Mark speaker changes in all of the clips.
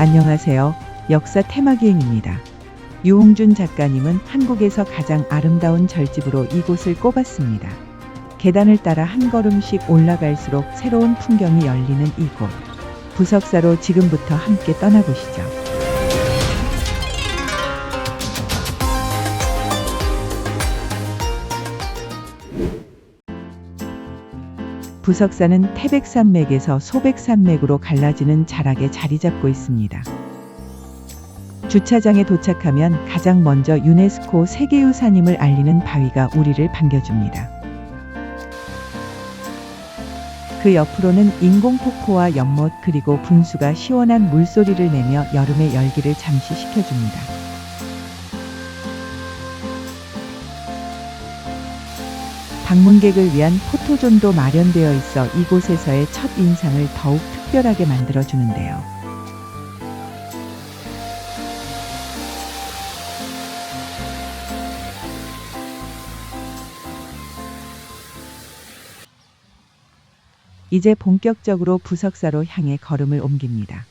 Speaker 1: 안녕하세요. 역사 테마기행입니다. 유홍준 작가님은 한국에서 가장 아름다운 절집으로 이곳을 꼽았습니다. 계단을 따라 한 걸음씩 올라갈수록 새로운 풍경이 열리는 이곳. 부석사로 지금부터 함께 떠나보시죠. 부석사는 태백산맥에서 소백산맥으로 갈라지는 자락에 자리 잡고 있습니다. 주차장에 도착하면 가장 먼저 유네스코 세계유산임을 알리는 바위가 우리를 반겨줍니다. 그 옆으로는 인공폭포와 연못 그리고 분수가 시원한 물소리를 내며 여름의 열기를 잠시 식혀줍니다. 방문객을 위한 포토존도 마련되어 있어 이곳에서의 첫 인상을 더욱 특별하게 만들어주는데요. 이제 본격적으로 부석사로 향해 걸음을 옮깁니다.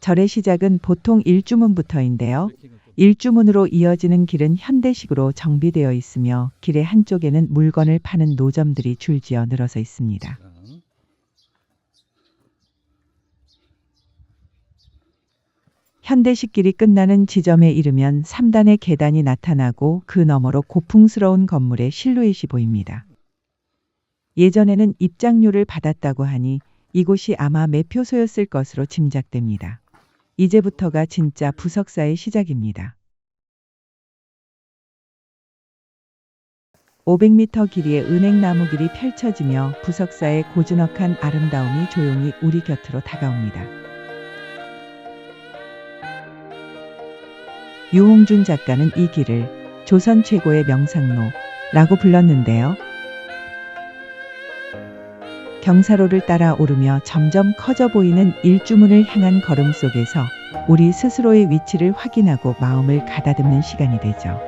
Speaker 1: 절의 시작은 보통 일주문부터인데요. 일주문으로 이어지는 길은 현대식으로 정비되어 있으며 길의 한쪽에는 물건을 파는 노점들이 줄지어 늘어서 있습니다. 현대식 길이 끝나는 지점에 이르면 3단의 계단이 나타나고 그 너머로 고풍스러운 건물의 실루엣이 보입니다. 예전에는 입장료를 받았다고 하니 이곳이 아마 매표소였을 것으로 짐작됩니다. 이제부터가 진짜 부석사의 시작입니다. 500m 길이의 은행나무길이 펼쳐지며 부석사의 고즈넉한 아름다움이 조용히 우리 곁으로 다가옵니다. 유홍준 작가는 이 길을 조선 최고의 명상로라고 불렀는데요. 경사로를 따라 오르며 점점 커져 보이는 일주문을 향한 걸음 속에서 우리 스스로의 위치를 확인하고 마음을 가다듬는 시간이 되죠.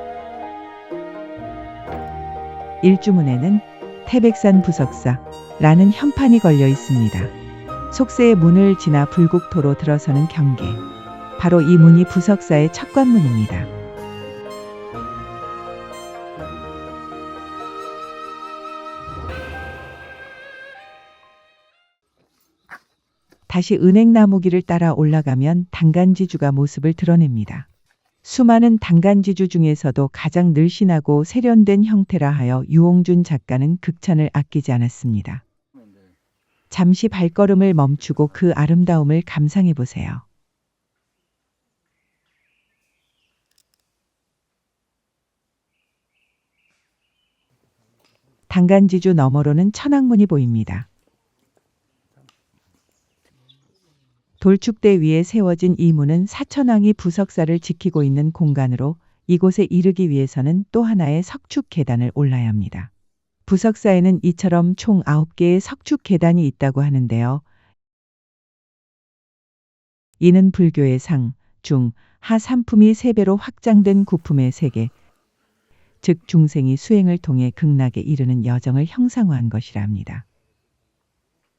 Speaker 1: 일주문에는 태백산 부석사라는 현판이 걸려 있습니다. 속세의 문을 지나 불국토로 들어서는 경계. 바로 이 문이 부석사의 첫 관문입니다. 다시 은행나무길을 따라 올라가면 단간지주가 모습을 드러냅니다. 수많은 단간지주 중에서도 가장 늘씬하고 세련된 형태라 하여 유홍준 작가는 극찬을 아끼지 않았습니다. 잠시 발걸음을 멈추고 그 아름다움을 감상해 보세요. 단간지주 너머로는 천왕문이 보입니다. 돌축대 위에 세워진 이 문은 사천왕이 부석사를 지키고 있는 공간으로 이곳에 이르기 위해서는 또 하나의 석축 계단을 올라야 합니다. 부석사에는 이처럼 총 9개의 석축 계단이 있다고 하는데요. 이는 불교의 상, 중, 하 3품이 3배로 확장된 구품의 세계, 즉 중생이 수행을 통해 극락에 이르는 여정을 형상화한 것이라 합니다.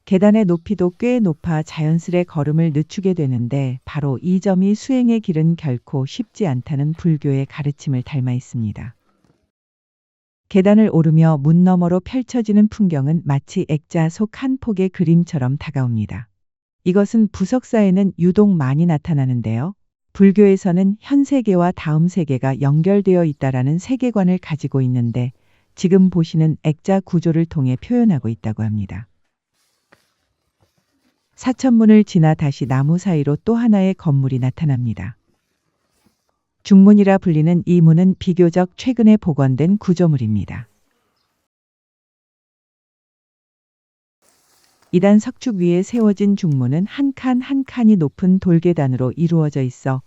Speaker 1: 계단의 높이도 꽤 높아 자연스레 걸음을 늦추게 되는데 바로 이 점이 수행의 길은 결코 쉽지 않다는 불교의 가르침을 닮아 있습니다. 계단을 오르며 문 너머로 펼쳐지는 풍경은 마치 액자 속 한 폭의 그림처럼 다가옵니다. 이것은 부석사에는 유독 많이 나타나는데요. 불교에서는 현 세계와 다음 세계가 연결되어 있다라는 세계관을 가지고 있는데 지금 보시는 액자 구조를 통해 표현하고 있다고 합니다. 사천문을 지나 다시 나무 사이로 또 하나의 건물이 나타납니다. 중문이라 불리는 이 문은 비교적 최근에 복원된 구조물입니다. 2단 석축 위에 세워진 중문은 한 칸 한 칸이 높은 돌계단으로 이루어져 있어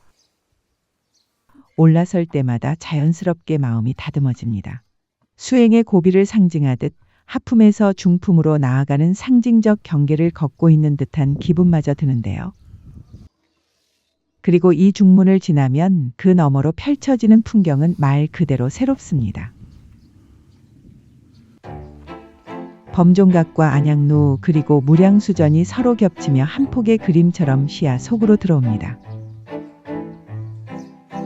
Speaker 1: 올라설 때마다 자연스럽게 마음이 다듬어집니다. 수행의 고비를 상징하듯 하품에서 중품으로 나아가는 상징적 경계를 걷고 있는 듯한 기분마저 드는데요. 그리고 이 중문을 지나면 그 너머로 펼쳐지는 풍경은 말 그대로 새롭습니다. 범종각과 안양루 그리고 무량수전이 서로 겹치며 한 폭의 그림처럼 시야 속으로 들어옵니다.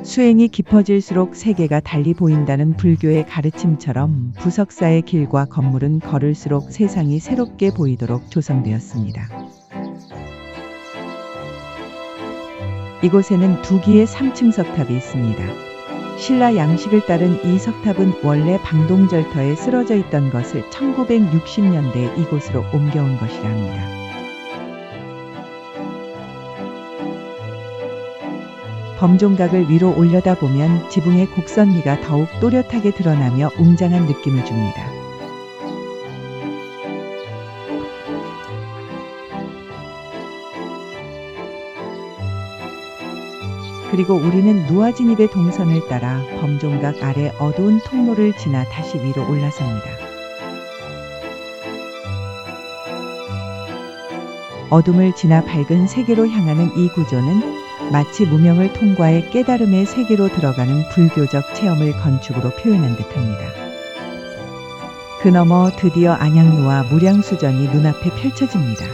Speaker 1: 수행이 깊어질수록 세계가 달리 보인다는 불교의 가르침처럼 부석사의 길과 건물은 걸을수록 세상이 새롭게 보이도록 조성되었습니다. 이곳에는 두 기의 3층 석탑이 있습니다. 신라 양식을 따른 이 석탑은 원래 방동절터에 쓰러져 있던 것을 1960년대에 이곳으로 옮겨온 것이라 합니다. 범종각을 위로 올려다 보면 지붕의 곡선미가 더욱 또렷하게 드러나며 웅장한 느낌을 줍니다. 그리고 우리는 누아진입의 동선을 따라 범종각 아래 어두운 통로를 지나 다시 위로 올라섭니다. 어둠을 지나 밝은 세계로 향하는 이 구조는 마치 무명을 통과해 깨달음의 세계로 들어가는 불교적 체험을 건축으로 표현한 듯합니다. 그 너머 드디어 안양루와 무량수전이 눈앞에 펼쳐집니다.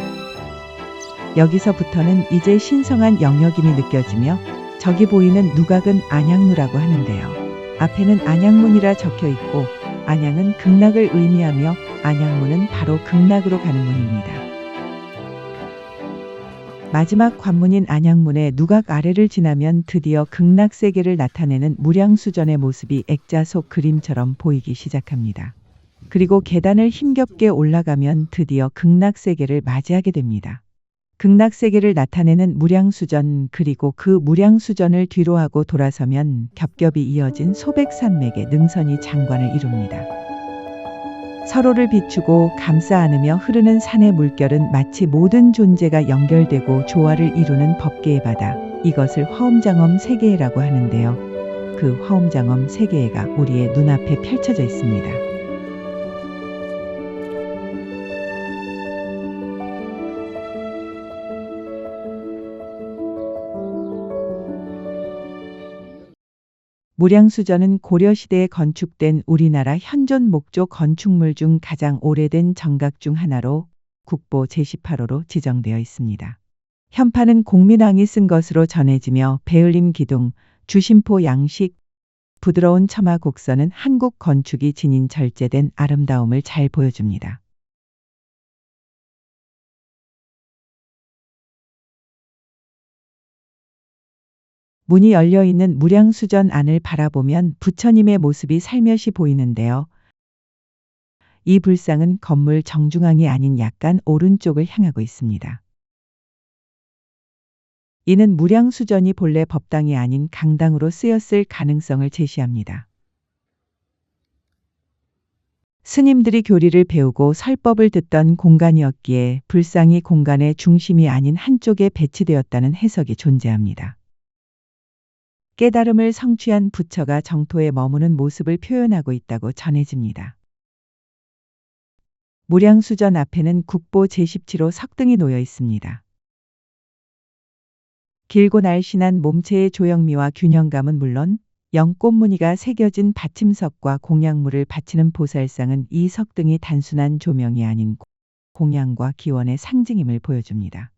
Speaker 1: 여기서부터는 이제 신성한 영역임이 느껴지며 저기 보이는 누각은 안양루라고 하는데요. 앞에는 안양문이라 적혀 있고 안양은 극락을 의미하며 안양문은 바로 극락으로 가는 문입니다. 마지막 관문인 안양문의 누각 아래를 지나면 드디어 극락세계를 나타내는 무량수전의 모습이 액자 속 그림처럼 보이기 시작합니다. 그리고 계단을 힘겹게 올라가면 드디어 극락세계를 맞이하게 됩니다. 극락세계를 나타내는 무량수전 그리고 그 무량수전을 뒤로하고 돌아서면 겹겹이 이어진 소백산맥의 능선이 장관을 이룹니다. 서로를 비추고 감싸 안으며 흐르는 산의 물결은 마치 모든 존재가 연결되고 조화를 이루는 법계의 바다, 이것을 화엄장엄 세계라고 하는데요. 그 화엄장엄 세계가 우리의 눈앞에 펼쳐져 있습니다. 무량수전은 고려시대에 건축된 우리나라 현존 목조 건축물 중 가장 오래된 정각 중 하나로 국보 제18호로 지정되어 있습니다. 현판은 공민왕이 쓴 것으로 전해지며 배을림 기둥, 주심포 양식, 부드러운 처마 곡선은 한국 건축이 지닌 절제된 아름다움을 잘 보여줍니다. 문이 열려있는 무량수전 안을 바라보면 부처님의 모습이 살며시 보이는데요. 이 불상은 건물 정중앙이 아닌 약간 오른쪽을 향하고 있습니다. 이는 무량수전이 본래 법당이 아닌 강당으로 쓰였을 가능성을 제시합니다. 스님들이 교리를 배우고 설법을 듣던 공간이었기에 불상이 공간의 중심이 아닌 한쪽에 배치되었다는 해석이 존재합니다. 깨달음을 성취한 부처가 정토에 머무는 모습을 표현하고 있다고 전해집니다. 무량수전 앞에는 국보 제17호 석등이 놓여 있습니다. 길고 날씬한 몸체의 조형미와 균형감은 물론 연꽃무늬가 새겨진 받침석과 공양물을 바치는 보살상은 이 석등이 단순한 조명이 아닌 공양과 기원의 상징임을 보여줍니다.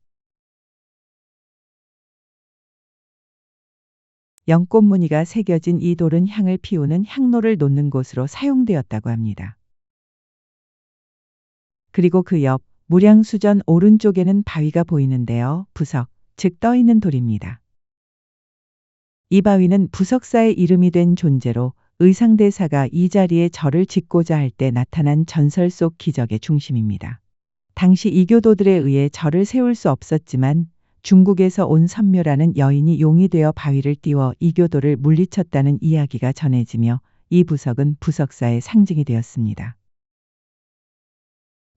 Speaker 1: 연꽃무늬가 새겨진 이 돌은 향을 피우는 향로를 놓는 곳으로 사용되었다고 합니다. 그리고 그 옆 무량수전 오른쪽에는 바위가 보이는데요. 부석, 즉 떠있는 돌입니다. 이 바위는 부석사의 이름이 된 존재로 의상대사가 이 자리에 절을 짓고자 할 때 나타난 전설 속 기적의 중심입니다. 당시 이교도들에 의해 절을 세울 수 없었지만 중국에서 온 선묘라는 여인이 용이 되어 바위를 띄워 이교도를 물리쳤다는 이야기가 전해지며 이 부석은 부석사의 상징이 되었습니다.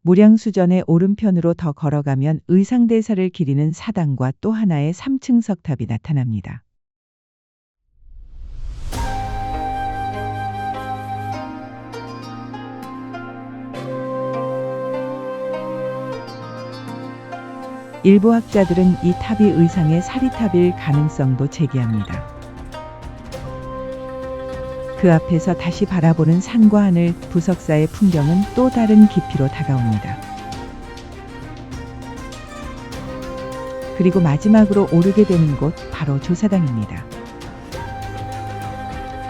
Speaker 1: 무량수전의 오른편으로 더 걸어가면 의상대사를 기리는 사당과 또 하나의 3층 석탑이 나타납니다. 일부 학자들은 이 탑이 의상의 사리탑일 가능성도 제기합니다. 그 앞에서 다시 바라보는 산과 하늘, 부석사의 풍경은 또 다른 깊이로 다가옵니다. 그리고 마지막으로 오르게 되는 곳, 바로 조사당입니다.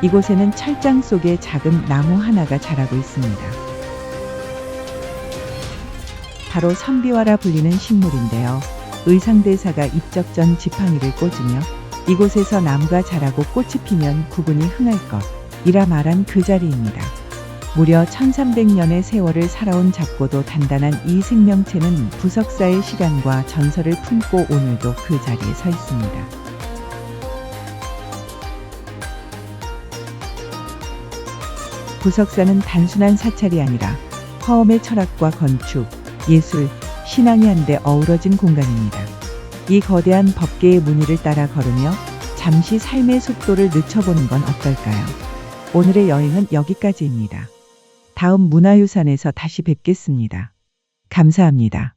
Speaker 1: 이곳에는 철장 속에 작은 나무 하나가 자라고 있습니다. 바로 선비화라 불리는 식물인데요. 의상대사가 입적 전 지팡이를 꽂으며 이곳에서 나무가 자라고 꽃이 피면 국운이 흥할 것이라 말한 그 자리입니다. 무려 1300년의 세월을 살아온 작고도 단단한 이 생명체는 부석사의 시간과 전설을 품고 오늘도 그 자리에 서 있습니다. 부석사는 단순한 사찰이 아니라 화엄의 철학과 건축, 예술, 신앙이 한데 어우러진 공간입니다. 이 거대한 법계의 무늬를 따라 걸으며 잠시 삶의 속도를 늦춰보는 건 어떨까요? 오늘의 여행은 여기까지입니다. 다음 문화유산에서 다시 뵙겠습니다. 감사합니다.